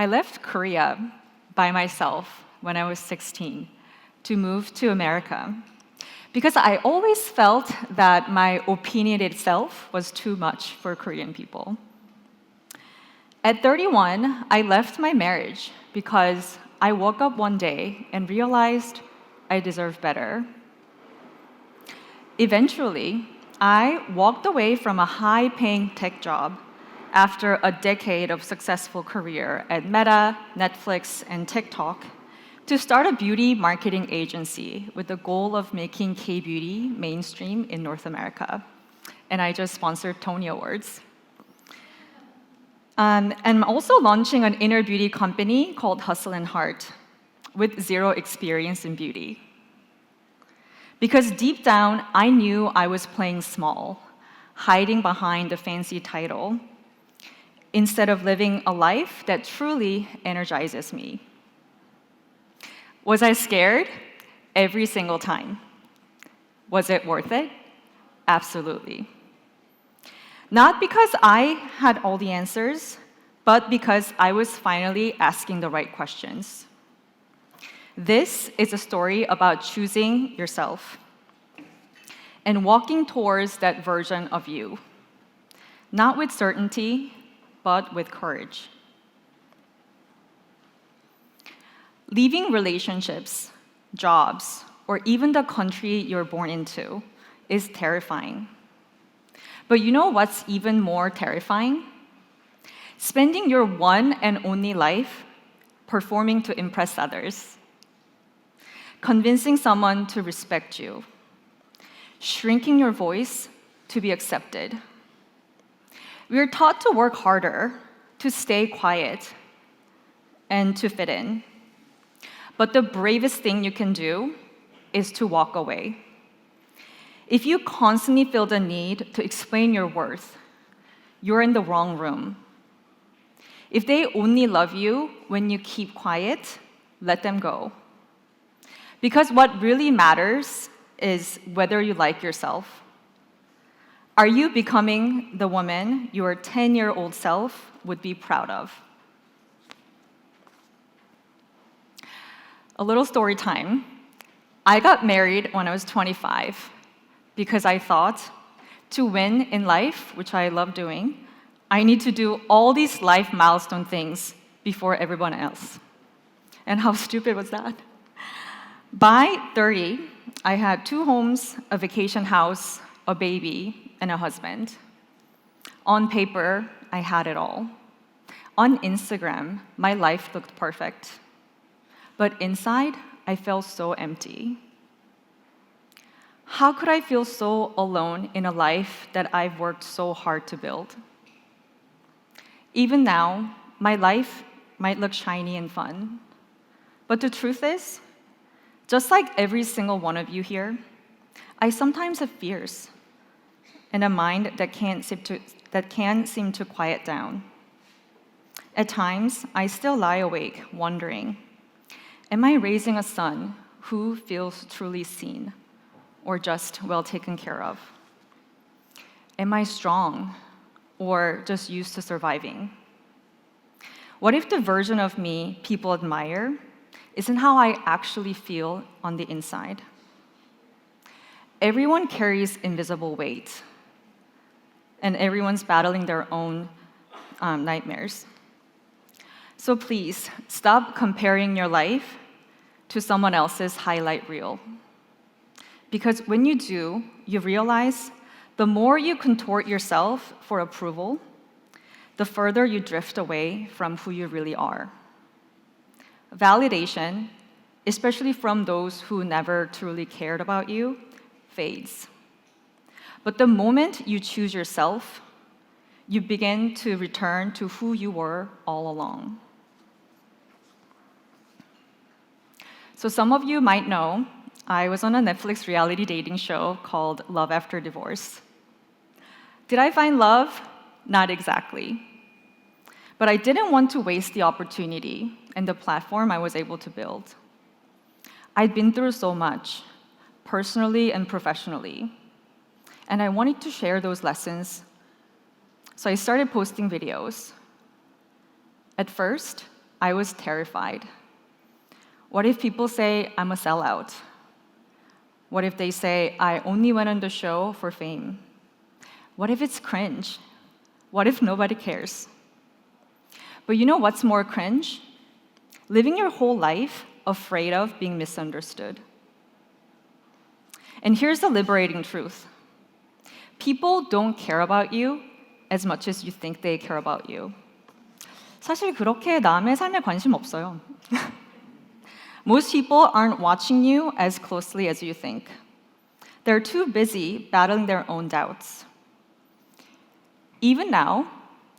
I left Korea by myself when I was 16 to move to America because I always felt that my opinion itself was too much for Korean people. At 31, I left my marriage because I woke up one day and realized I deserve better. Eventually, I walked away from a high-paying tech job after a decade of successful career at Meta, Netflix, and TikTok to start a beauty marketing agency with the goal of making K-beauty mainstream in North America. And I just sponsored Tony Awards. And I'm also launching an inner beauty company called Hustle and Heart with zero experience in beauty. Because deep down, I knew I was playing small, hiding behind a fancy title, instead of living a life that truly energizes me. Was I scared? Every single time. Was it worth it? Absolutely. Not because I had all the answers, but because I was finally asking the right questions. This is a story about choosing yourself and walking towards that version of you, not with certainty, but with courage. Leaving relationships, jobs, or even the country you're born into is terrifying. But you know what's even more terrifying? Spending your one and only life performing to impress others, convincing someone to respect you, shrinking your voice to be accepted. We are taught to work harder, to stay quiet, and to fit in. But the bravest thing you can do is to walk away. If you constantly feel the need to explain your worth, you're in the wrong room. If they only love you when you keep quiet, let them go. Because what really matters is whether you like yourself. Are you becoming the woman your 10-year-old self would be proud of? A little story time. I got married when I was 25 because I thought to win in life, which I love doing, I need to do all these life milestone things before everyone else. And how stupid was that? By 30, I had 2 homes, a vacation house, a baby, and a husband. On paper, I had it all. On Instagram, my life looked perfect. But inside, I felt so empty. How could I feel so alone in a life that I've worked so hard to build? Even now, my life might look shiny and fun. But the truth is, just like every single one of you here, I sometimes have fears and a mind that can't seem to quiet down. At times, I still lie awake wondering, am I raising a son who feels truly seen or just well taken care of? Am I strong or just used to surviving? What if the version of me people admire isn't how I actually feel on the inside? Everyone carries invisible weight, and everyone's battling their own nightmares. So please, stop comparing your life to someone else's highlight reel. Because when you do, you realize the more you contort yourself for approval, the further you drift away from who you really are. Validation, especially from those who never truly cared about you, fades. But the moment you choose yourself, you begin to return to who you were all along. So some of you might know I was on a Netflix reality dating show called Love After Divorce. Did I find love? Not exactly. But I didn't want to waste the opportunity and the platform I was able to build. I'd been through so much, personally and professionally, and I wanted to share those lessons. So I started posting videos. At first, I was terrified. What if people say I'm a sellout? What if they say I only went on the show for fame? What if it's cringe? What if nobody cares? But you know what's more cringe? Living your whole life afraid of being misunderstood. And here's the liberating truth. People don't care about you as much as you think they care about you. 사실 그렇게 남의 삶에 관심 없어요. Most people aren't watching you as closely as you think. They're too busy battling their own doubts. Even now,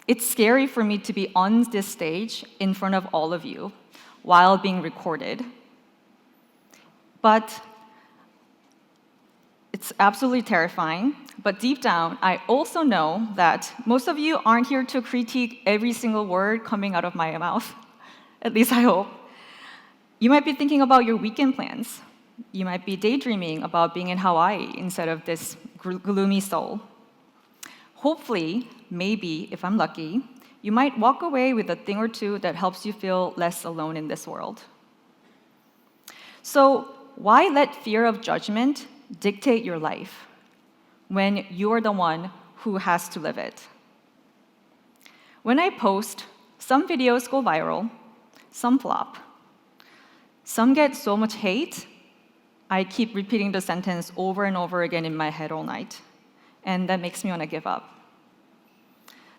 it's scary for me to be on this stage in front of all of you while being recorded. But it's absolutely terrifying. But deep down, I also know that most of you aren't here to critique every single word coming out of my mouth. At least I hope. You might be thinking about your weekend plans. You might be daydreaming about being in Hawaii instead of this gloomy Seoul. Hopefully, maybe, if I'm lucky, you might walk away with a thing or two that helps you feel less alone in this world. So, why let fear of judgment dictate your life when you're the one who has to live it? When I post, some videos go viral, some flop. Some get so much hate, I keep repeating the sentence over and over again in my head all night, and that makes me want to give up.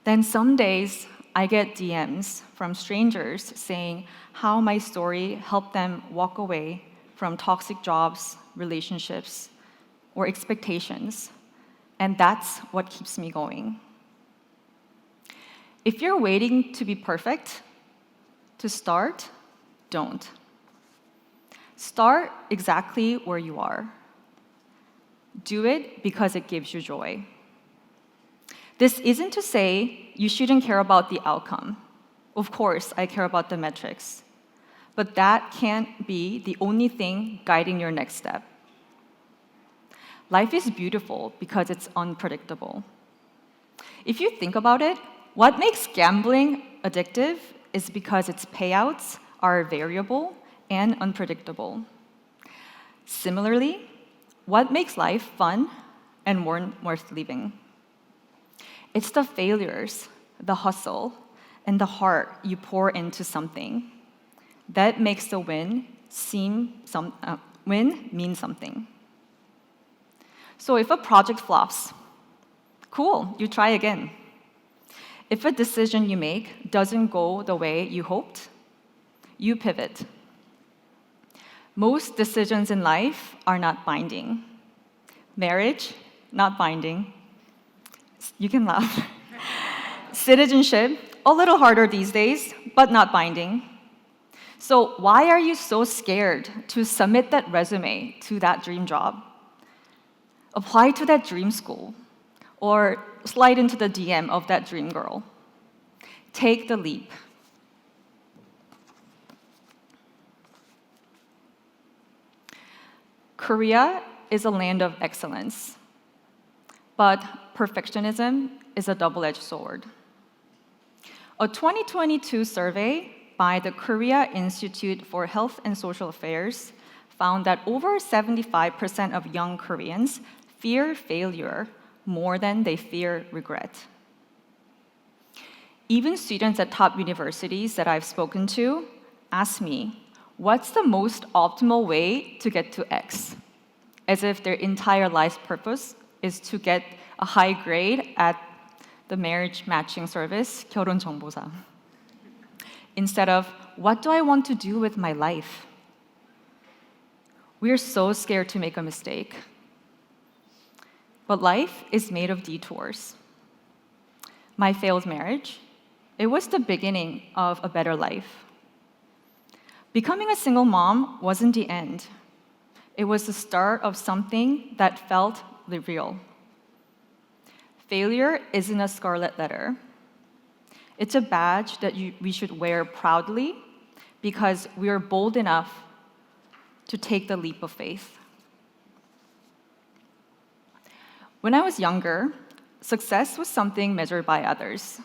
Then some days, I get DMs from strangers saying how my story helped them walk away from toxic jobs, relationships, or expectations, and that's what keeps me going. If you're waiting to be perfect to start, don't. Start exactly where you are. Do it because it gives you joy. This isn't to say you shouldn't care about the outcome. Of course, I care about the metrics. But that can't be the only thing guiding your next step. Life is beautiful because it's unpredictable. If you think about it, what makes gambling addictive is because its payouts are variable and unpredictable. Similarly, what makes life fun and worth living? It's the failures, the hustle, and the heart you pour into something that makes the win mean something. So if a project flops, cool, you try again. If a decision you make doesn't go the way you hoped, you pivot. Most decisions in life are not binding. Marriage, not binding. You can laugh. Citizenship, a little harder these days, but not binding. So why are you so scared to submit that resume to that dream job? Apply to that dream school, or slide into the DM of that dream girl. Take the leap. Korea is a land of excellence, but perfectionism is a double-edged sword. A 2022 survey by the Korea Institute for Health and Social Affairs found that over 75% of young Koreans fear failure more than they fear regret. Even students at top universities that I've spoken to ask me, what's the most optimal way to get to X? As if their entire life's purpose is to get a high grade at the marriage matching service, 결혼정보사. Instead of, what do I want to do with my life? We're so scared to make a mistake. But life is made of detours. My failed marriage, it was the beginning of a better life. Becoming a single mom wasn't the end. It was the start of something that felt real. Failure isn't a scarlet letter. It's a badge that we should wear proudly because we are bold enough to take the leap of faith. When I was younger, success was something measured by others.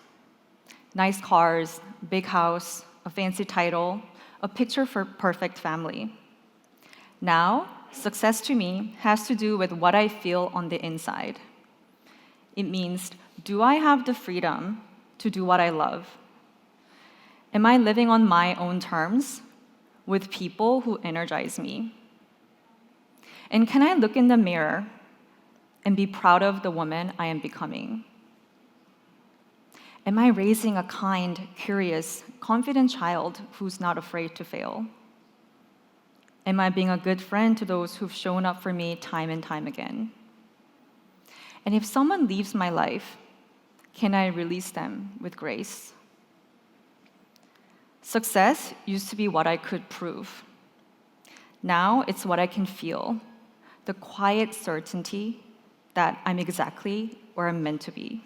Nice cars, big house, a fancy title, a picture-perfect family. Now, success to me has to do with what I feel on the inside. It means, do I have the freedom to do what I love? Am I living on my own terms with people who energize me? And can I look in the mirror and be proud of the woman I am becoming? Am I raising a kind, curious, confident child who's not afraid to fail? Am I being a good friend to those who've shown up for me time and time again? And if someone leaves my life, can I release them with grace? Success used to be what I could prove. Now it's what I can feel, the quiet certainty that I'm exactly where I'm meant to be.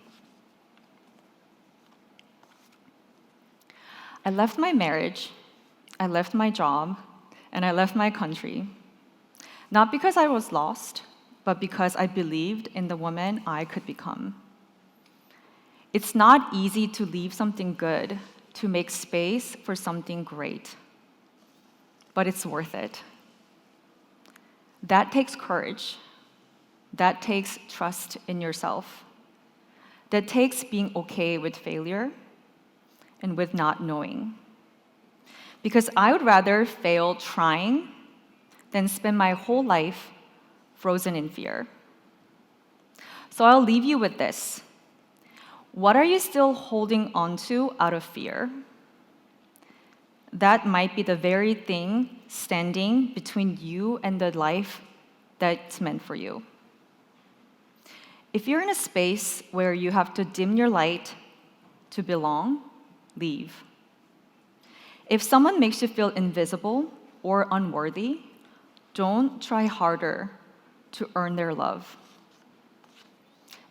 I left my marriage, I left my job, and I left my country, not because I was lost, but because I believed in the woman I could become. It's not easy to leave something good to make space for something great, but it's worth it. That takes courage. That takes trust in yourself. That takes being okay with failure and with not knowing. Because I would rather fail trying than spend my whole life frozen in fear. So I'll leave you with this. What are you still holding onto out of fear? That might be the very thing standing between you and the life that's meant for you. If you're in a space where you have to dim your light to belong, leave. If someone makes you feel invisible or unworthy, don't try harder to earn their love.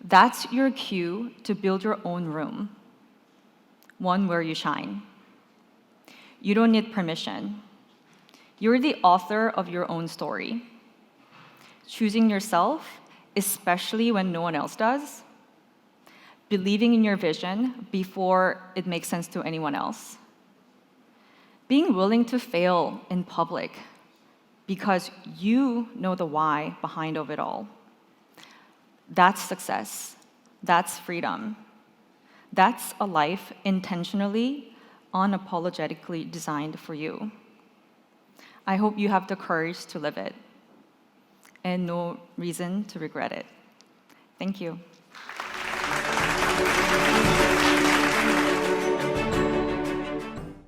That's your cue to build your own room, one where you shine. You don't need permission. You're the author of your own story. Choosing yourself, especially when no one else does. Believing in your vision before it makes sense to anyone else. Being willing to fail in public because you know the why behind of it all. That's success. That's freedom. That's a life intentionally, unapologetically designed for you. I hope you have the courage to live it and no reason to regret it. Thank you.